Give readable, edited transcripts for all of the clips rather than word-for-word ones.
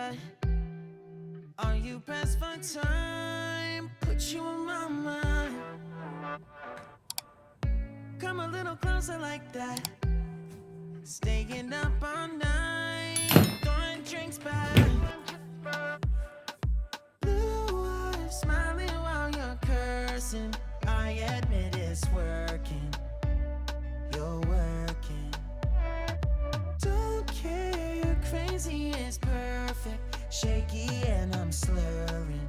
that? Are you pressed for time? Put you on my mind. Come a little closer like that. Staying up all night, throwing drinks back. Blue eyes smiling while you're cursing. I admit it's working. You're working. Don't care, you're crazy, it's perfect. Shaky and I'm slurring,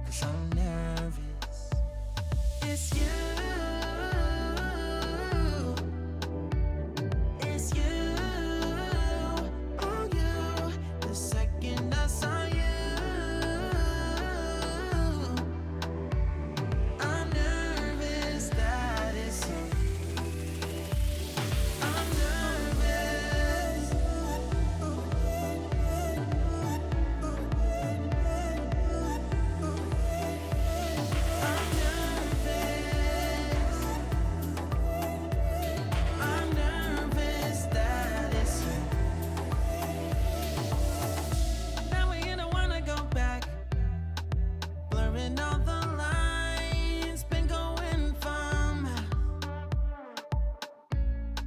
'cause I'm nervous. It's you. It's you. Oh, you. The second I saw you, I'm nervous that it's you. I'm nervous. I'm nervous. I'm nervous that it's you. That way you don't wanna go back. Blurring all the lines, been going from.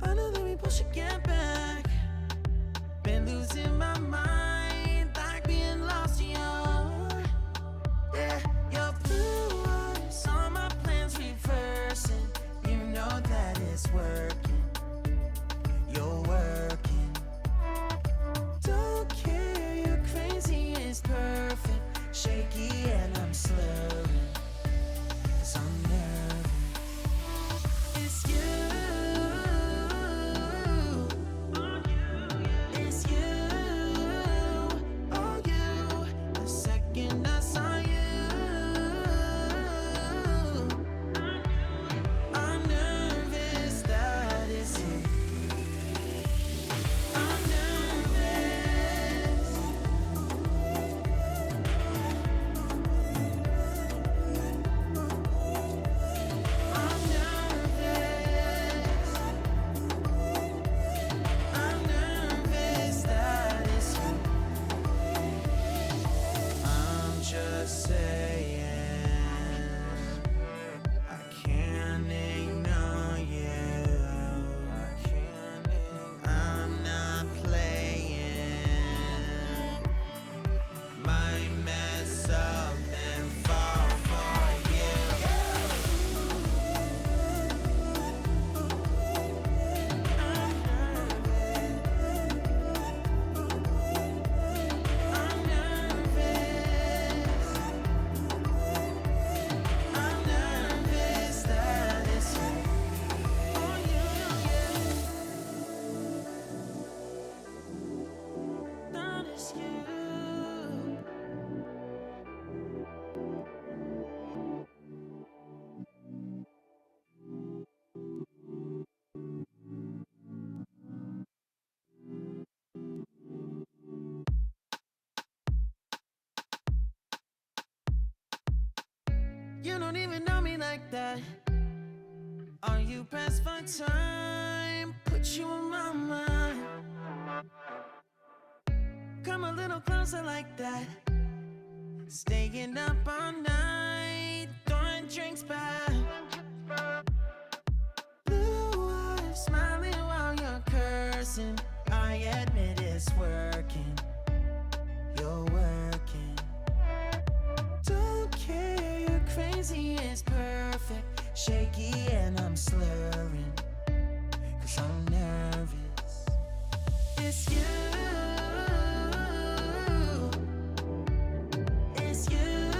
I know that we both should get back. Been losing my mind, like being lost to you. Yeah, your blue eyes, all my plans reversing. You know that it's working. You're working. Don't care, you're crazy, it's perfect. Shaky and I'm slurring, 'cause I'm nervous. It's you. It's you. Oh, you. The second I saw you, I'm nervous that it's you. I'm nervous. I'm nervous. I'm nervous that it's you. I'm just saying, I can't ignore you. I'm not playing. Might mess up and fall for you. I'm nervous. I'm nervous. I'm nervous that it's you. Oh, you, that it's you. You don't even know me like that. Are you pressed for time? Put you on my mind. Come a little closer like that. Staying up all night, throwing drinks back. Blue eyes smiling while you're cursing. I admit it's working. You're working. Don't care, you're crazy, it's perfect. Shaky and I'm slurring, 'cause I'm nervous. It's you. It's you.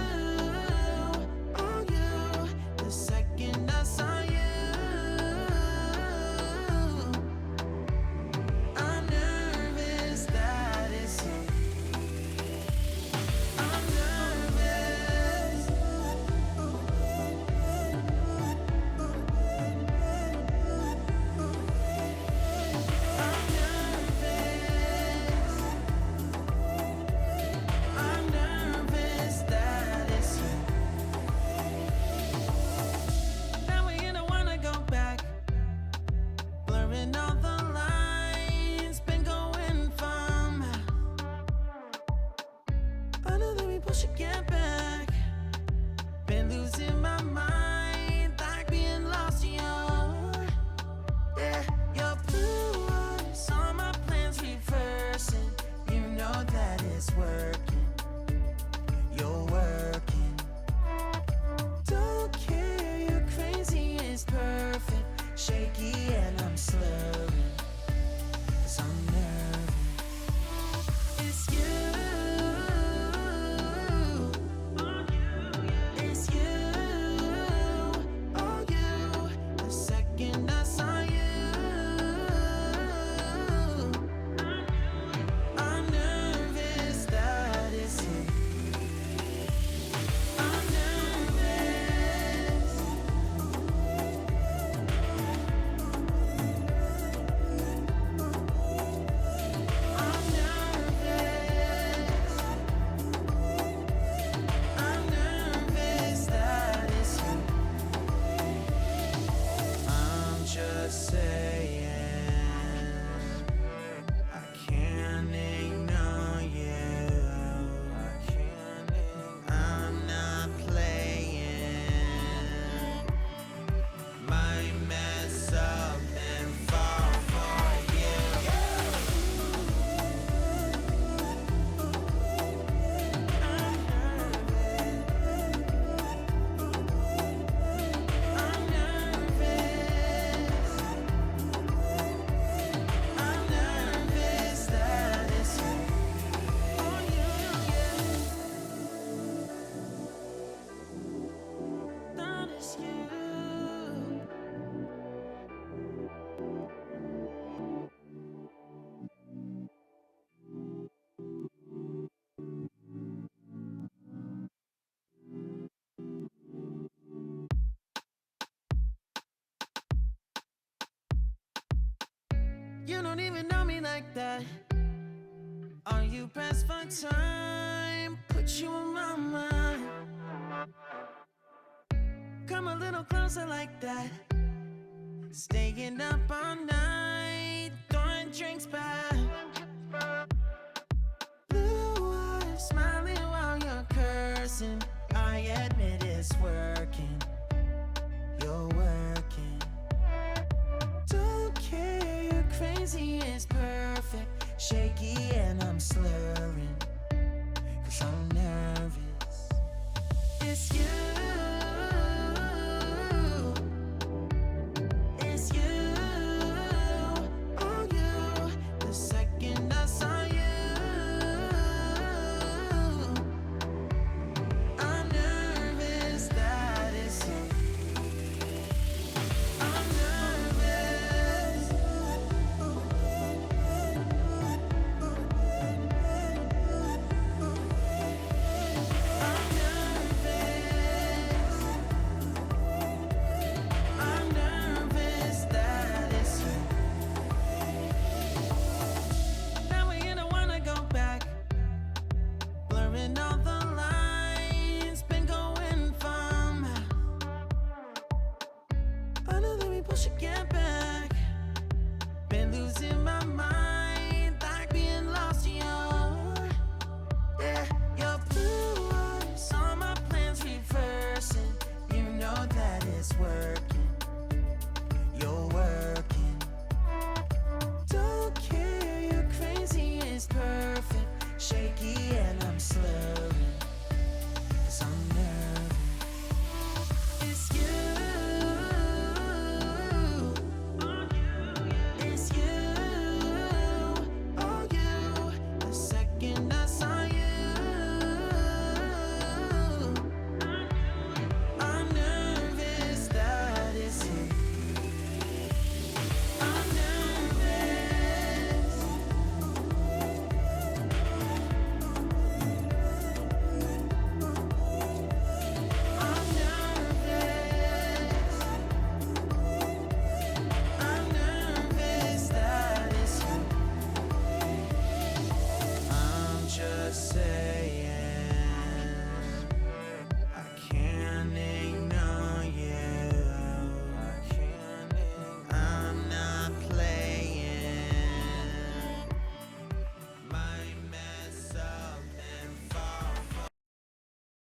Oh, you. The second I saw you, I'm nervous that push again back. Been losing my mind, like being lost in your, yeah, your blue eyes. All my plans reversing. You know that it's working. You're working. Don't care, you're crazy, it's perfect. Shaky and I'm slurring, 'cause I'm nervous. It's you. It's you. Oh, you. The second I saw you, I'm nervous that it's you. I'm nervous. I'm nervous. I'm nervous that it's you. I'm just saying, I can't ignore you. I'm not playing. Might mess up and fall for you. I'm nervous. I'm nervous that it's you. Oh, you, yeah. That it's you. You don't even know me like that. Are you pressed for time? Put you on my mind. Come a little closer like that. Staying up all night, throwing drinks back. Blue eyes, smiling while you're cursing. I admit it's working. You're working. Don't care, you're crazy, it's perfect. Shaky and I'm slurring, 'cause I'm nervous. It's you. It's you. Oh, you. The second I saw you, I'm nervous that it's you. I'm nervous. I'm nervous. I'm nervous that it's you. Now we don't wanna go back. Blurring all the lines, been going from. I know that we push again.